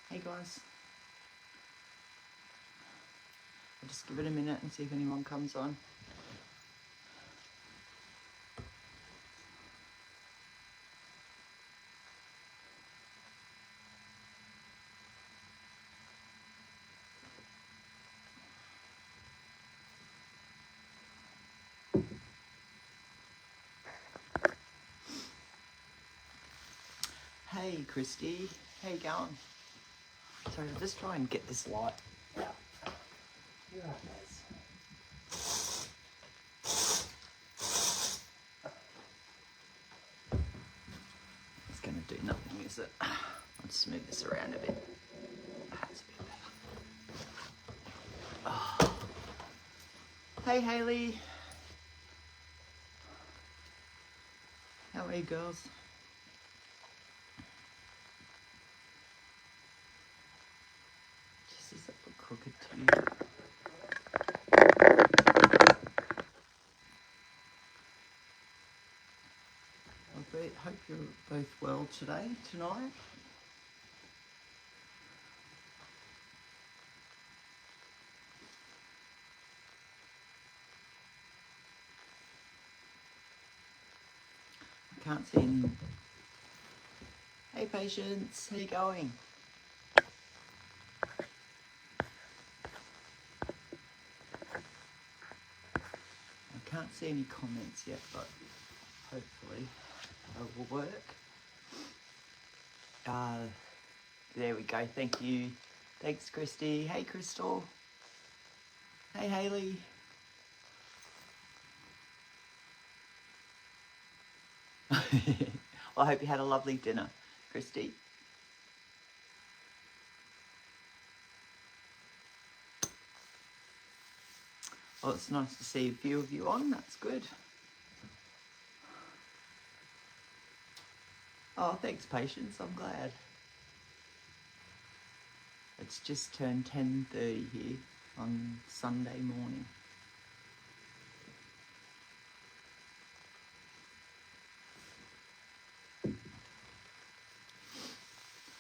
Hey guys. I'll just give it a minute and see if anyone comes on. Hey Christy, how you going? Sorry, I'll just try and get this light out. You're right, guys. It's gonna do nothing, is it? I'll just move this around a bit. That's a bit better. Oh. Hey Hayley. How are you girls? Just is that look crooked to you? I hope you're both well tonight. I can't see any. Hey Patience, how you going? I can't see any comments yet, but hopefully it will work. There we go, thank you. Thanks Christy. Hey Crystal. Hey Hayley. Well, I hope you had a lovely dinner, Christy. Well, it's nice to see a few of you on, that's good. Oh, thanks Patience, I'm glad. It's just turned 10:30 here on Sunday morning.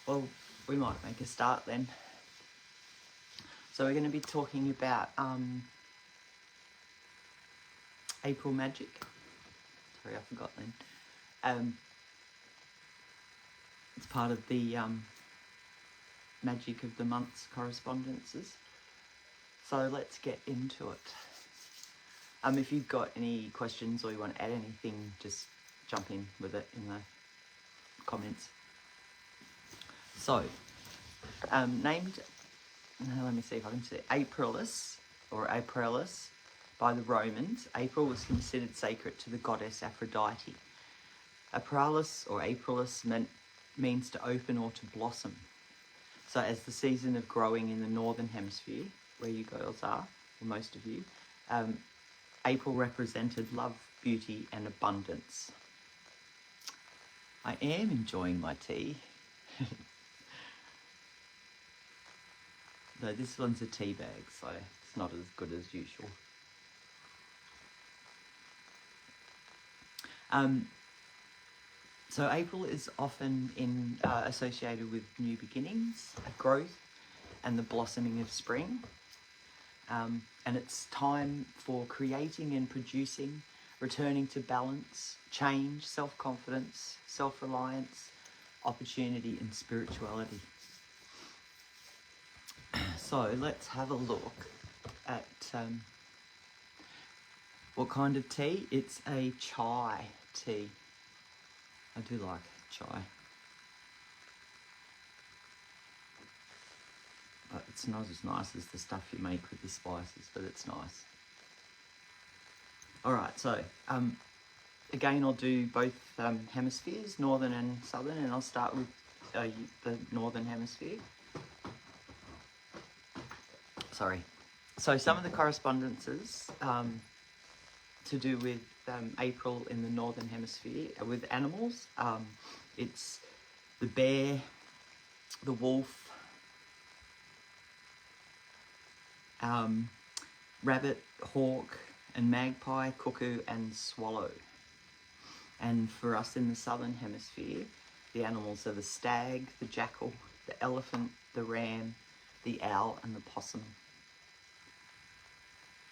Well, we might make a start then. So we're going to be talking about April magic. Sorry, I forgot then. It's part of the magic of the month's correspondences. So let's get into it. If you've got any questions or you want to add anything, just jump in with it in the comments. So, named, let me see if I can say, Aprilis or Aprilis by the Romans, April was considered sacred to the goddess Aphrodite. Aprilis or Aprilis means to open or to blossom. So as the season of growing in the northern hemisphere, where you girls are, or most of you, April represented love, beauty and abundance. I am enjoying my tea. Though this one's a tea bag, so it's not as good as usual. So April is often associated with new beginnings, growth, and the blossoming of spring. And it's time for creating and producing, returning to balance, change, self-confidence, self-reliance, opportunity, and spirituality. So let's have a look at what kind of tea. It's a chai tea. I do like chai. But it's not as nice as the stuff you make with the spices, but it's nice. Alright, so again I'll do both hemispheres, northern and southern, and I'll start with the northern hemisphere. Sorry. So some of the correspondences to do with April in the northern hemisphere with animals. It's the bear, the wolf, rabbit, hawk and magpie, cuckoo and swallow. And for us in the southern hemisphere, the animals are the stag, the jackal the elephant, the ram, the owl and the possum.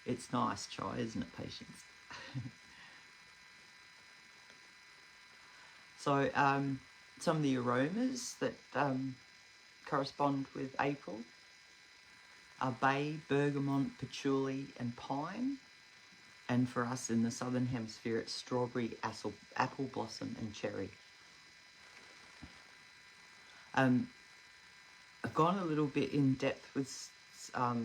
It's nice chai, isn't it, Patience? So some of the aromas that correspond with April are bay, bergamot, patchouli and pine. And for us in the southern hemisphere, it's strawberry, apple blossom and cherry. I've gone a little bit in depth with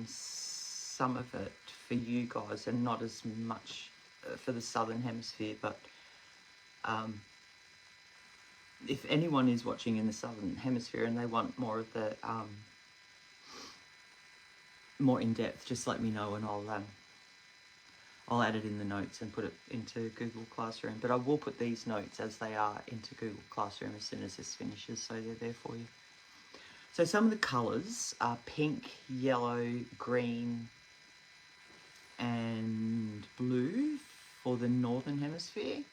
some of it for you guys and not as much for the southern hemisphere, but if anyone is watching in the southern hemisphere and they want more of the more in depth, just let me know and I'll add it in the notes and put it into Google Classroom. But I will put these notes as they are into Google Classroom as soon as this finishes, so they're there for you. So some of the colours are pink, yellow, green and blue for the northern hemisphere.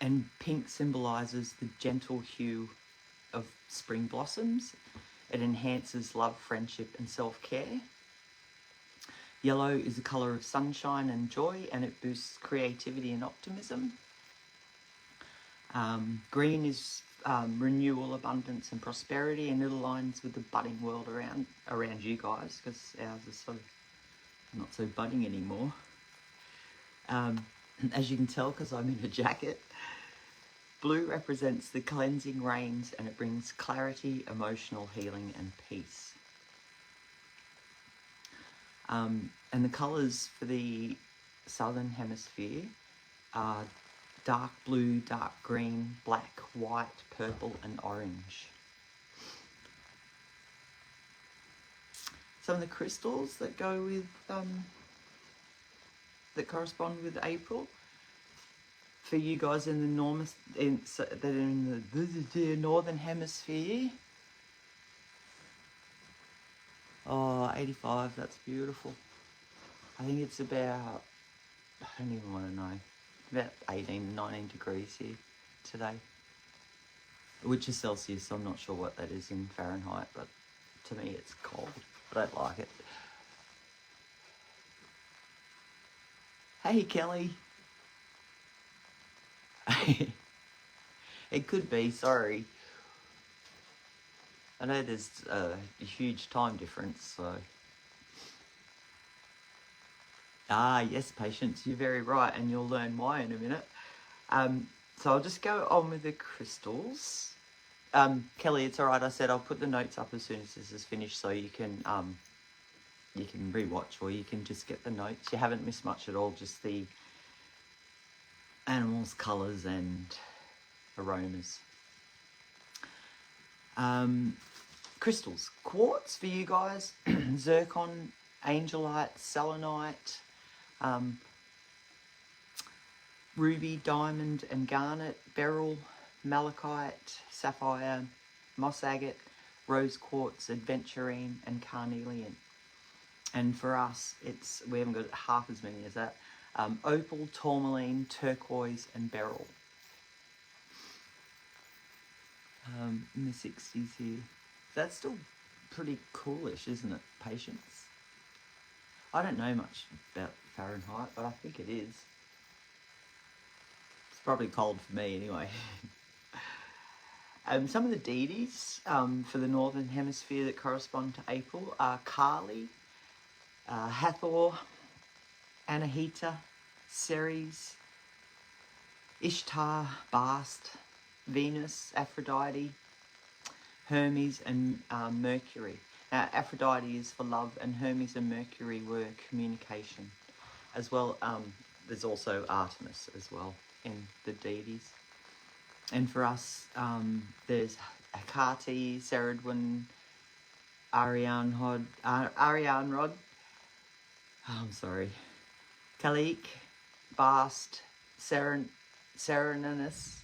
And pink symbolises the gentle hue of spring blossoms. It enhances love, friendship and self-care. Yellow is the colour of sunshine and joy, and it boosts creativity and optimism. Green is renewal, abundance and prosperity, and it aligns with the budding world around you guys, because ours is sort of not so budding anymore. As you can tell, because I'm in a jacket. Blue represents the cleansing rains, and it brings clarity, emotional healing and peace. And the colours for the southern hemisphere are dark blue, dark green, black, white, purple and orange. Some of the crystals that go with, that correspond with April, for you guys in the northern hemisphere. Oh, 85, that's beautiful. I think it's about, I don't even want to know, about 18, 19 degrees here today, which is Celsius, so I'm not sure what that is in Fahrenheit, but to me it's cold. I don't like it. Hey, Kelly. It could be, sorry. I know there's a huge time difference, so. Ah, yes, Patience, you're very right, and you'll learn why in a minute. So I'll just go on with the crystals. Kelly, it's all right. I said I'll put the notes up as soon as this is finished, so you can rewatch, or you can just get the notes. You haven't missed much at all, just the animals, colours and aromas. Crystals. Quartz for you guys. Zircon, angelite, selenite, ruby, diamond and garnet, beryl, malachite, sapphire, moss agate, rose quartz, adventurine and carnelian. And for us, we haven't got half as many as that. Opal, tourmaline, turquoise and beryl. In the 60s here. That's still pretty coolish, isn't it, Patience? I don't know much about Fahrenheit, but I think it is. It's probably cold for me anyway. Some of the deities for the northern hemisphere that correspond to April are Kali, Hathor, Anahita, Ceres, Ishtar, Bast, Venus, Aphrodite, Hermes and Mercury. Now Aphrodite is for love, and Hermes and Mercury were communication. As well, there's also Artemis as well in the deities. And for us, there's Hecate, Ceridwen, Arianrod, Kalik, Bast, Serenus,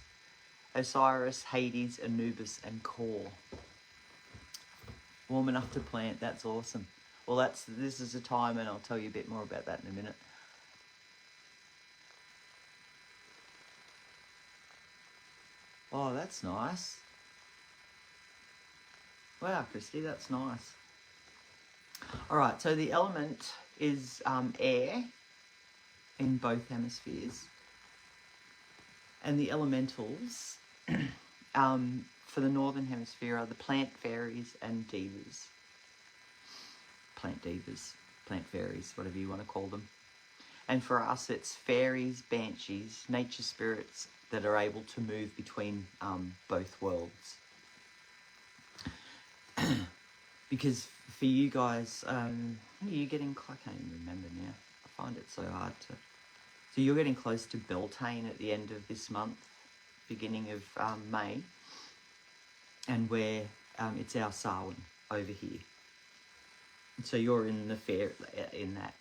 Osiris, Hades, Anubis and Kor. Warm enough to plant, that's awesome. Well, this is a time, and I'll tell you a bit more about that in a minute. Oh, that's nice. Wow, Christy, that's nice. All right, so the element is air in both hemispheres. And the elementals for the northern hemisphere are the plant fairies and divas. Plant divas, plant fairies, whatever you want to call them. And for us, it's fairies, banshees, nature spirits that are able to move between both worlds. Because for you guys, you're getting, I can't even remember now. I find it so hard to. So you're getting close to Beltane at the end of this month, beginning of May. And where it's our Samhain over here. So you're in the fair, in that,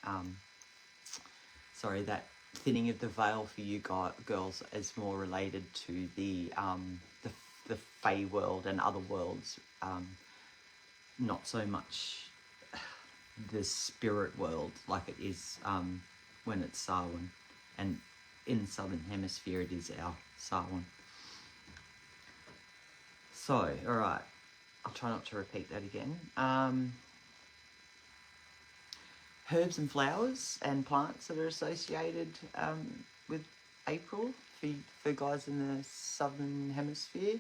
that thinning of the veil for you girls is more related to the Fae world and other worlds, not so much the spirit world like it is when it's Samhain, and in the southern hemisphere it is our Samhain. So, all right, I'll try not to repeat that again. Herbs and flowers and plants that are associated with April for guys in the southern hemisphere.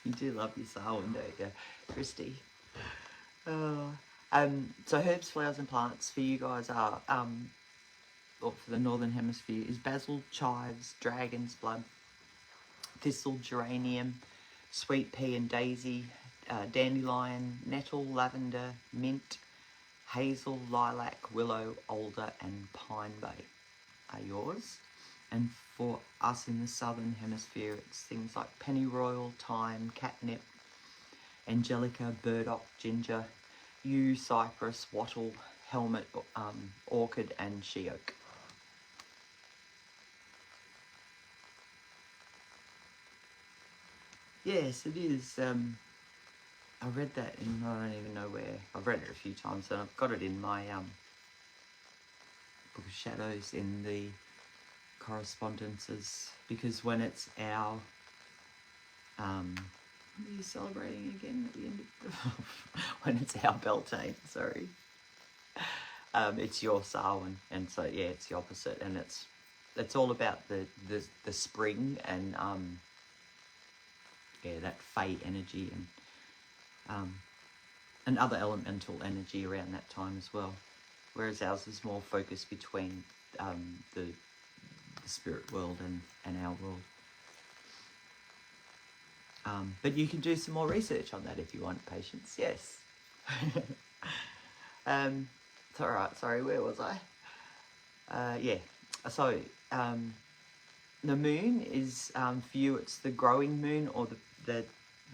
You do love your Samhain, don't you, Christy? So herbs, flowers and plants for you guys are, or for the northern hemisphere, is basil, chives, dragon's blood, thistle, geranium, sweet pea and daisy, dandelion, nettle, lavender, mint, hazel, lilac, willow, alder and pine bay are yours. And for us in the southern hemisphere, it's things like pennyroyal, thyme, catnip, angelica, burdock, ginger, yew, cypress, wattle, helmet, orchid and she oak. Yes, it is. I read that in, I don't even know where. I've read it a few times, and I've got it in my Book of Shadows in the correspondences, because when it's our, what are you celebrating again at the end of when it's our Beltane, sorry. It's your Samhain, and so yeah, it's the opposite, and it's all about the spring and that Fae energy and other elemental energy around that time as well. Whereas ours is more focused between the spirit world and our world. But you can do some more research on that if you want, Patience. Yes. It's all right. Sorry, where was I? Yeah. So the moon is for you. It's the growing moon, or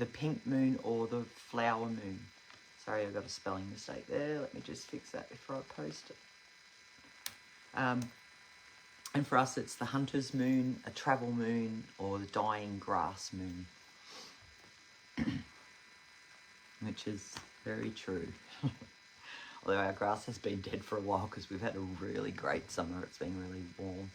the pink moon, or the flower moon. Sorry, I've got a spelling mistake there. Let me just fix that before I post it. And for us, it's the hunter's moon, a travel moon, or the dying grass moon. Which is very true. Although our grass has been dead for a while because we've had a really great summer. It's been really warm.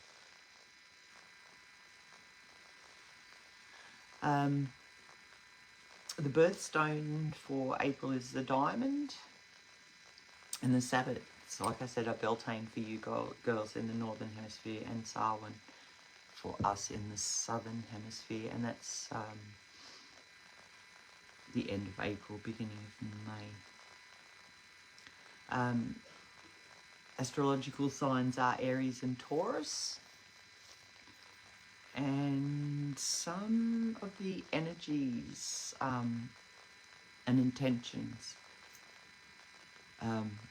The birthstone for April is the diamond. And the Sabbath, like I said, are Beltane for you girls in the northern hemisphere, and Samhain for us in the southern hemisphere. And that's the end of April, beginning of May. Astrological signs are Aries and Taurus. And some of the energies and intentions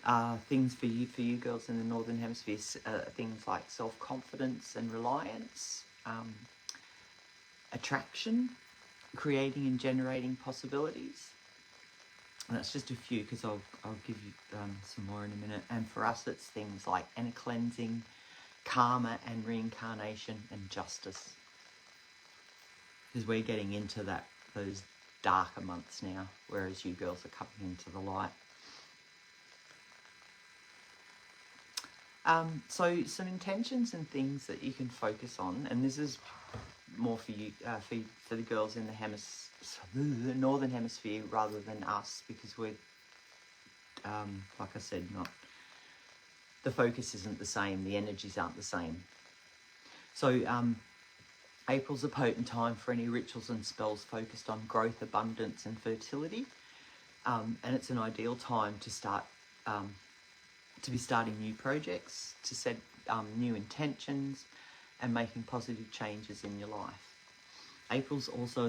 are things for you girls in the northern hemisphere, things like self-confidence and reliance, attraction, creating and generating possibilities. And that's just a few, because I'll give you some more in a minute. And for us, it's things like inner cleansing, karma and reincarnation, and justice. Because we're getting into those darker months now, whereas you girls are coming into the light. So some intentions and things that you can focus on, and this is more for you, for the girls in the northern hemisphere rather than us, because we're, like I said, the focus isn't the same, the energies aren't the same. So April's a potent time for any rituals and spells focused on growth, abundance and fertility, and it's an ideal time to start to be starting new projects, to set new intentions and making positive changes in your life. April's also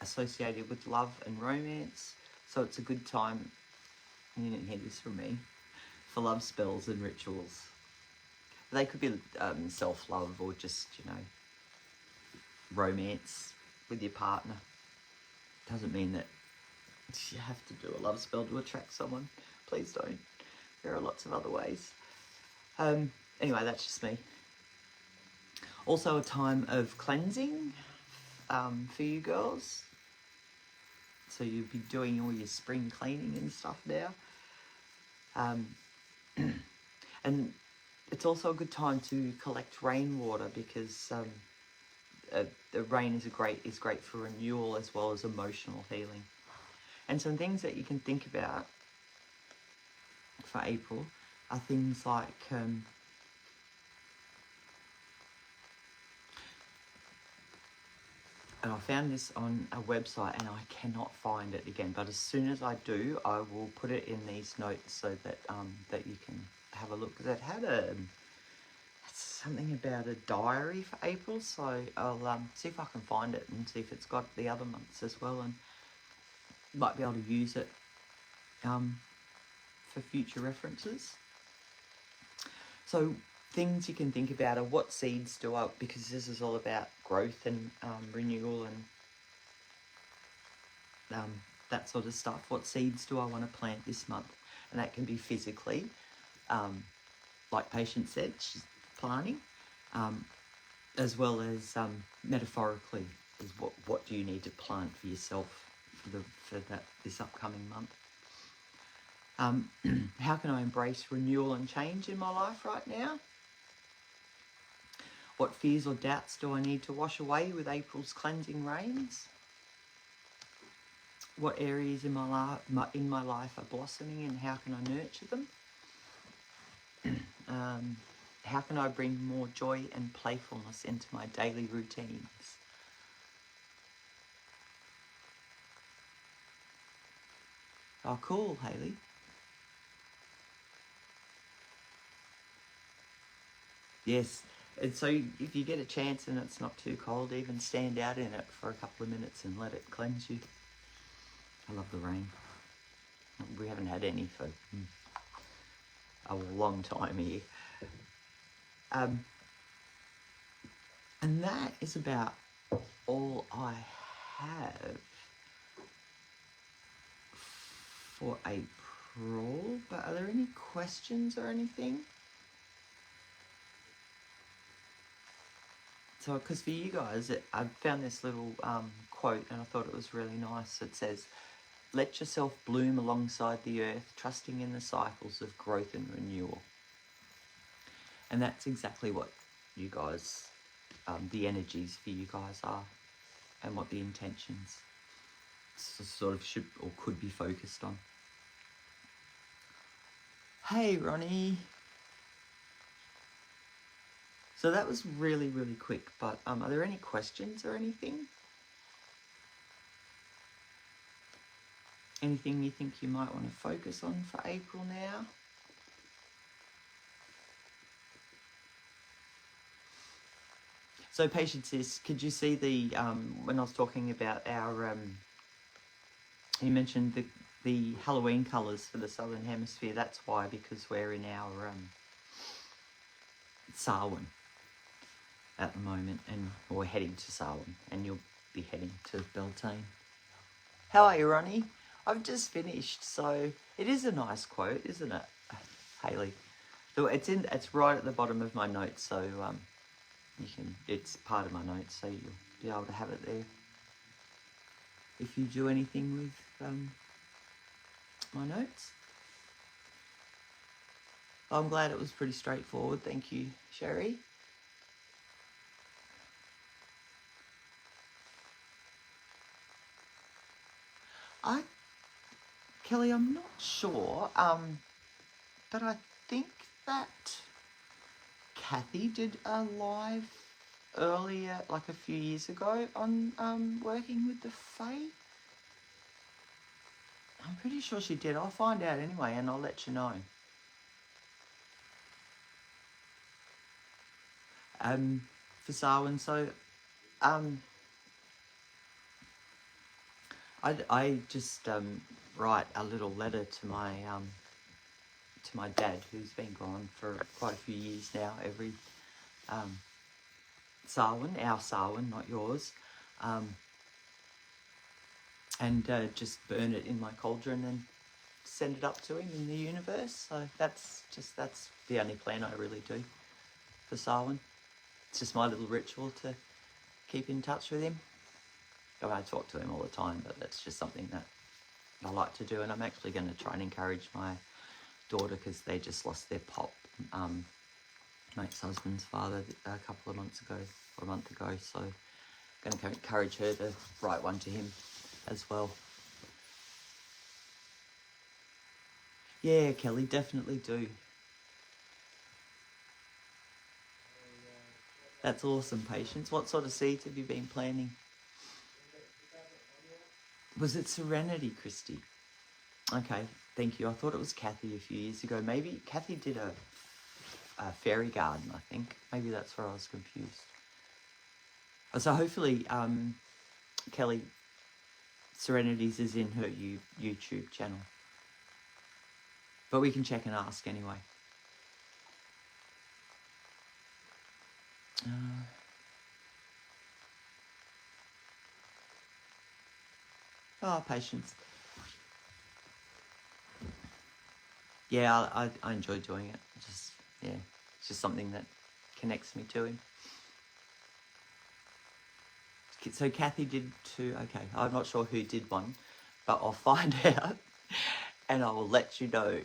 associated with love and romance, so it's a good time, you didn't hear this from me, for love spells and rituals. They could be self-love or just, you know, romance with your partner. Doesn't mean that you have to do a love spell to attract someone. Please don't. There are lots of other ways. Anyway, that's just me. Also a time of cleansing for you girls. So you'll be doing all your spring cleaning and stuff now. And it's also a good time to collect rainwater, because the rain is great for renewal as well as emotional healing. And some things that you can think about for April are things like and I found this on a website and I cannot find it again, but as soon as I do, I will put it in these notes so that that you can have a look. Because it had something about a diary for April, so I'll see if I can find it and see if it's got the other months as well, and might be able to use it for future references. So things you can think about are, what seeds do I, because this is all about growth and renewal and that sort of stuff. What seeds do I want to plant this month? And that can be physically, like Patience said, she's planting, as well as metaphorically, is what do you need to plant for yourself for this upcoming month. How can I embrace renewal and change in my life right now? What fears or doubts do I need to wash away with April's cleansing rains? What areas in my life are blossoming, and how can I nurture them? How can I bring more joy and playfulness into my daily routines? Oh, cool, Hayley. Yes, and so if you get a chance and it's not too cold, even stand out in it for a couple of minutes and let it cleanse you. I love the rain. We haven't had any for a long time here. And that is about all I have for April. But are there any questions or anything? So, because for you guys, I found this little quote and I thought it was really nice. It says, "Let yourself bloom alongside the earth, trusting in the cycles of growth and renewal." And that's exactly what you guys, the energies for you guys are, and what the intentions sort of should or could be focused on. Hey, Ronnie. So that was really, really quick, but are there any questions or anything? Anything you think you might want to focus on for April now? So Patience says, could you see the, when I was talking about our, you mentioned the Halloween colours for the Southern Hemisphere. That's why, because we're in our Samhain at the moment, and we're heading to Samhain, and you'll be heading to Beltane. How are you, Ronnie? I've just finished, so it is a nice quote, isn't it, Hayley? It's right at the bottom of my notes, so it's part of my notes, so you'll be able to have it there if you do anything with my notes. I'm glad it was pretty straightforward. Thank you, Sherry. Kelly, I'm not sure, but I think that Kathy did a live earlier, like a few years ago, on working with the Fae. I'm pretty sure she did. I'll find out anyway, and I'll let you know. For Sarwin, so I just write a little letter to my dad, who's been gone for quite a few years now. Every Sarwin, our Sarwin, not yours, and just burn it in my cauldron and send it up to him in the universe. So that's the only plan I really do for Sarwin. It's just my little ritual to keep in touch with him. I mean, I talk to him all the time, but that's just something that I like to do. And I'm actually going to try and encourage my daughter, because they just lost their pop, my ex-husband's father, a couple of months ago, or a month ago. So I'm going to encourage her to write one to him as well. Yeah, Kelly, definitely do. That's awesome, Patience. What sort of seeds have you been planting? Was it Serenity, Christy? Okay, thank you. I thought it was Kathy a few years ago. Maybe Kathy did a fairy garden, I think. Maybe that's where I was confused. So hopefully, Kelly, Serenities is in her YouTube channel. But we can check and ask anyway. Oh, Patience. Yeah, I enjoy doing it. It's just something that connects me to him. So Kathy did two. Okay, I'm not sure who did one, but I'll find out and I will let you know.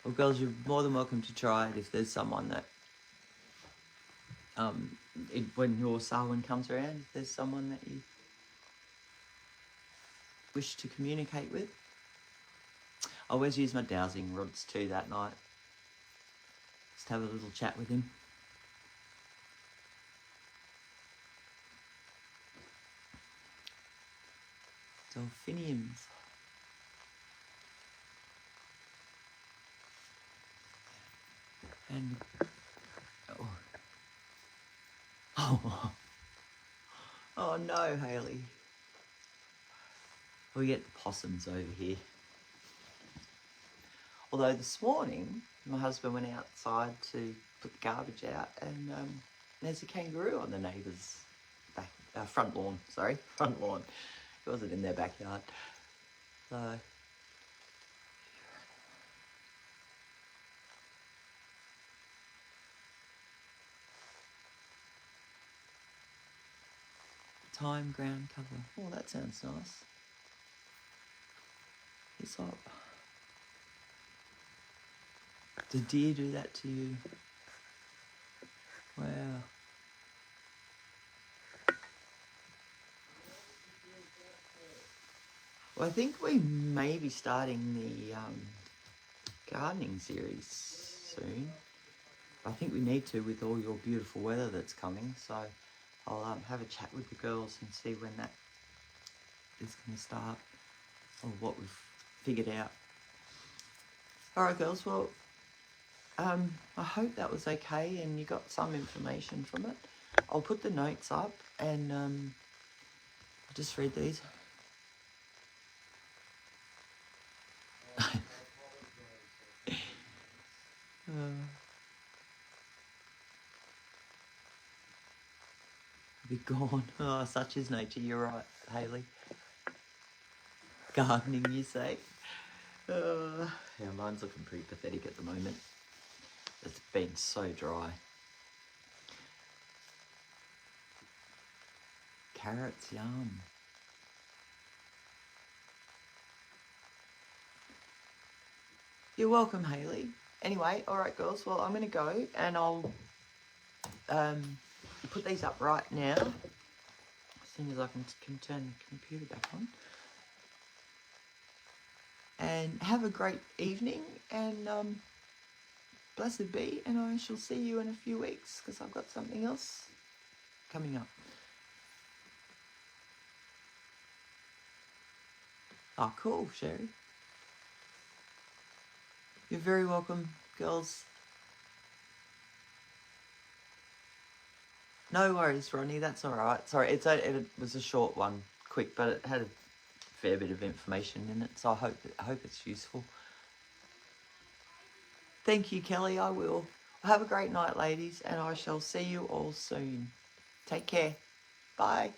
Well, girls, you're more than welcome to try it if there's someone that, when your Samhain comes around, if there's someone that you wish to communicate with. I always use my dowsing rods too that night. Just have a little chat with him. Delphiniums. And oh no, Hayley. We get the possums over here. Although this morning, my husband went outside to put the garbage out, and there's a kangaroo on the neighbour's front lawn. Sorry, front lawn. It wasn't in their backyard. So. Thyme ground cover. Oh, that sounds nice. It's up. Did deer do that to you? Wow. Well, I think we may be starting the gardening series soon. I think we need to, with all your beautiful weather that's coming. So I'll have a chat with the girls and see when that is going to start, or what we've figured out. All right, girls. Well, I hope that was okay and you got some information from it. I'll put the notes up and I'll just read these. Be gone. Oh, such is nature. You're right, Hayley. Gardening, you say? Yeah, mine's looking pretty pathetic at the moment. It's been so dry. Carrots, yum. You're welcome, Hayley. Anyway, all right, girls. Well, I'm going to go and I'll put these up right now as soon as I can turn the computer back on. And have a great evening, and blessed be, and I shall see you in a few weeks because I've got something else coming up. Oh, cool, Sherry. You're very welcome, girls. No worries, Ronnie, that's all right. Sorry, it was a short one, quick, but it had a fair bit of information in it, so I hope it's useful. Thank you, Kelly, I will. Have a great night, ladies, and I shall see you all soon. Take care. Bye.